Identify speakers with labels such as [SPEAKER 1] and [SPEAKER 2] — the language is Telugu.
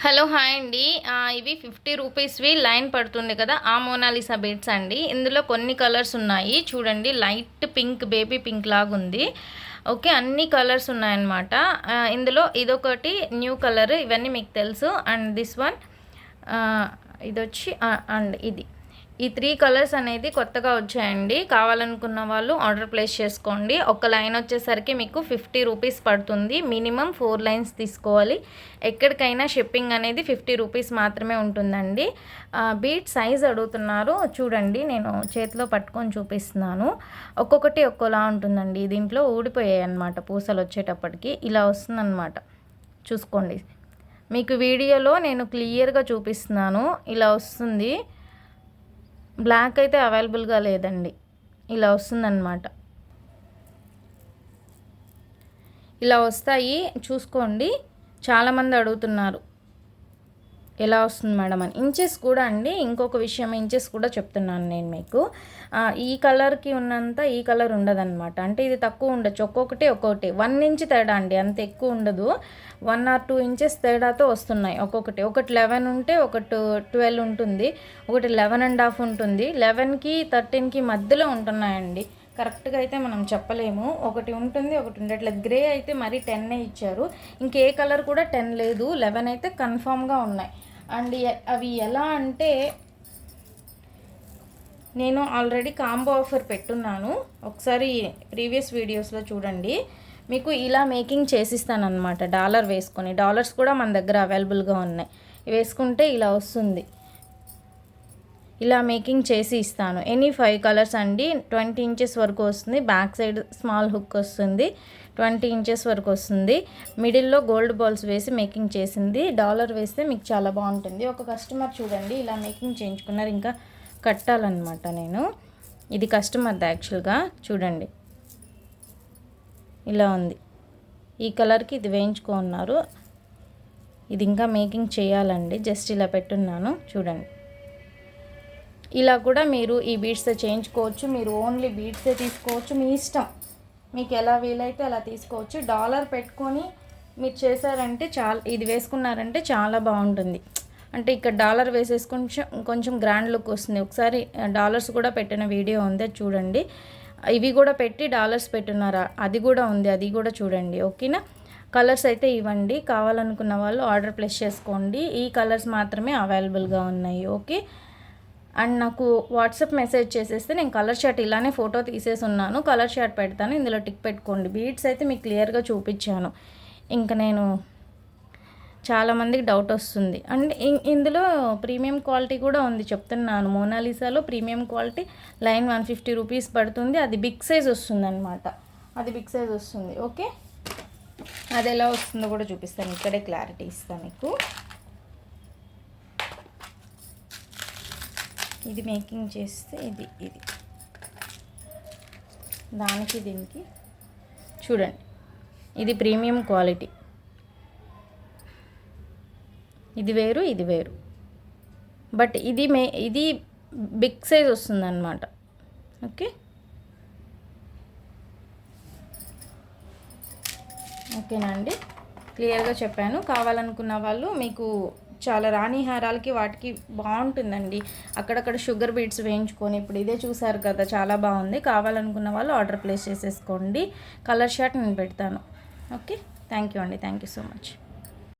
[SPEAKER 1] హలో హాయ్ అండి. ఇవి 50 రూపీస్వి లైన్ పడుతుంది కదా, ఆ మోనాలిసా బీడ్స్ అండి. ఇందులో కొన్ని కలర్స్ ఉన్నాయి చూడండి. లైట్ పింక్, బేబీ పింక్ లాగా ఉంది. ఓకే, అన్ని కలర్స్ ఉన్నాయన్నమాట. ఇందులో ఇదొకటి న్యూ కలర్, ఇవన్నీ మీకు తెలుసు. అండ్ దిస్ వన్ ఇది వచ్చి అండ్ ఇది ఈ 3 కలర్స్ అనేది కొత్తగా వచ్చాయండి. కావాలనుకున్న వాళ్ళు ఆర్డర్ ప్లేస్ చేసుకోండి. ఒక లైన్ వచ్చేసరికి మీకు 50 రూపీస్ పడుతుంది. మినిమం 4 లైన్స్ తీసుకోవాలి. ఎక్కడికైనా షిప్పింగ్ అనేది 50 రూపీస్ మాత్రమే ఉంటుందండి. బీట్ సైజ్ అడుగుతున్నారు చూడండి, నేను చేతిలో పట్టుకొని చూపిస్తున్నాను. ఒక్కొక్కటి ఒక్కోలా ఉంటుందండి. దీంట్లో ఊడిపోయాయి అన్నమాట పూసలు వచ్చేటప్పటికి. ఇలా వస్తుందన్నమాట, చూసుకోండి. మీకు వీడియోలో నేను క్లియర్గా చూపిస్తున్నాను. ఇలా వస్తుంది. బ్లాక్ అయితే అవైలబుల్గా లేదండి. ఇలా వస్తుందన్నమాట. ఇలా వస్తాయి, చూసుకోండి. చాలామంది అడుగుతున్నారు ఎలా వస్తుంది మేడం అని. ఇంచెస్ కూడా అండి, ఇంకొక విషయం, ఇంచెస్ కూడా చెప్తున్నాను నేను మీకు. ఈ కలర్కి ఉన్నంత ఈ కలర్ ఉండదన్నమాట. అంటే ఇది తక్కువ ఉండొచ్చు, ఒక్కొక్కటి 1 ఇంచ్ తేడా అండి, అంత ఎక్కువ ఉండదు. 1 or 2 ఇంచెస్ తేడాతో వస్తున్నాయి ఒక్కొక్కటి. ఒకటి 11 ఉంటే ఒకటి 12 ఉంటుంది, ఒకటి 11.5 ఉంటుంది. 11కి 13కి మధ్యలో ఉంటున్నాయండి. కరెక్ట్గా అయితే మనం చెప్పలేము. ఒకటి ఉంటుంది, ఒకటి ఉండట్లేదు. గ్రే అయితే మరీ 10 ఇచ్చారు. ఇంకే కలర్ కూడా 10 లేదు. 11 అయితే కన్ఫామ్గా ఉన్నాయి. అండ్ అవి ఎలా అంటే, నేను ఆల్రెడీ కాంబో ఆఫర్ పెట్టున్నాను, ఒకసారి ప్రీవియస్ వీడియోస్లో చూడండి. మీకు ఇలా మేకింగ్ చేసిస్తానన్నమాట. డాలర్ వేసుకొని, డాలర్స్ కూడా మన దగ్గర అవైలబుల్గా ఉన్నాయి. వేసుకుంటే ఇలా వస్తుంది. ఇలా మేకింగ్ చేసి ఇస్తాను. ఎనీ 5 కలర్స్ అండి. 20 ఇంచెస్ వరకు వస్తుంది. బ్యాక్ సైడ్ స్మాల్ హుక్ వస్తుంది. 20 ఇంచెస్ వరకు వస్తుంది. మిడిల్లో గోల్డ్ బాల్స్ వేసి మేకింగ్ చేసింది. డాలర్ వేస్తే మీకు చాలా బాగుంటుంది. ఒక కస్టమర్ చూడండి ఇలా మేకింగ్ చేయించుకున్నారు. ఇంకా కట్టాలన్నమాట నేను. ఇది కస్టమర్ది యాక్చువల్గా. చూడండి ఇలా ఉంది. ఈ కలర్కి ఇది వేయించుకున్నారు. ఇది ఇంకా మేకింగ్ చేయాలండి. జస్ట్ ఇలా పెట్టున్నాను చూడండి. ఇలా కూడా మీరు ఈ బీడ్స్తో చేయించుకోవచ్చు. మీరు ఓన్లీ బీడ్సే తీసుకోవచ్చు, మీ ఇష్టం. మీకు ఎలా వీలైతే అలా తీసుకోవచ్చు. డాలర్ పెట్టుకొని మీరు చేశారంటే ఇది వేసుకున్నారంటే చాలా బాగుంటుంది. అంటే ఇక్కడ డాలర్ వేసేసి కొంచెం గ్రాండ్ లుక్ వస్తుంది. ఒకసారి డాలర్స్ కూడా పెట్టిన వీడియో ఉంది, చూడండి. ఇవి కూడా పెట్టి డాలర్స్ పెట్టున్నారా, అది కూడా ఉంది, అది కూడా చూడండి. ఓకేనా. కలర్స్ అయితే ఇవ్వండి. కావాలనుకున్న వాళ్ళు ఆర్డర్ ప్లేస్ చేసుకోండి. ఈ కలర్స్ మాత్రమే అవైలబుల్గా ఉన్నాయి. ఓకే. అండ్ నాకు వాట్సాప్ మెసేజ్ చేసేస్తే నేను కలర్ షార్ట్ ఇలానే ఫోటో తీసేసి ఉన్నాను, కలర్ షార్ట్ పెడతాను. ఇందులో టిక్ పెట్టుకోండి. బీడ్స్ అయితే మీకు క్లియర్గా చూపించాను. ఇంకా నేను చాలామందికి డౌట్ వస్తుంది. అండ్ ఇందులో ప్రీమియం క్వాలిటీ కూడా ఉంది, చెప్తున్నాను. మోనాలిసాలో ప్రీమియం క్వాలిటీ లైన్ 150 రూపీస్ పడుతుంది. అది బిగ్ సైజ్ వస్తుంది అనమాట. అది బిగ్ సైజ్ వస్తుంది. ఓకే, అది ఎలా వస్తుందో కూడా చూపిస్తాను. ఇక్కడే క్లారిటీ ఇస్తాను మీకు. ఇది మేకింగ్ చేస్తే ఇది దానికి దీనికి చూడండి. ఇది ప్రీమియం క్వాలిటీ. ఇది వేరు, ఇది వేరు. బట్ ఇది బిగ్ సైజ్ వస్తుందన్నమాట. ఓకే, ఓకేనా అండి. క్లియర్గా చెప్పాను. కావాలనుకున్న వాళ్ళు, మీకు చాలా రాణి హారాలకి వాటికి బాగుంటుందండి. అక్కడక్కడ షుగర్ బీడ్స్ వేయించుకొని, ఇప్పుడు ఇదే చూసారు కదా, చాలా బాగుంది. కావాలనుకున్న వాళ్ళు ఆర్డర్ ప్లేస్ చేసేసుకోండి. కలర్ షార్ట్ నేను పెడతాను. ఓకే, థ్యాంక్ యూ అండి. Thank you so much.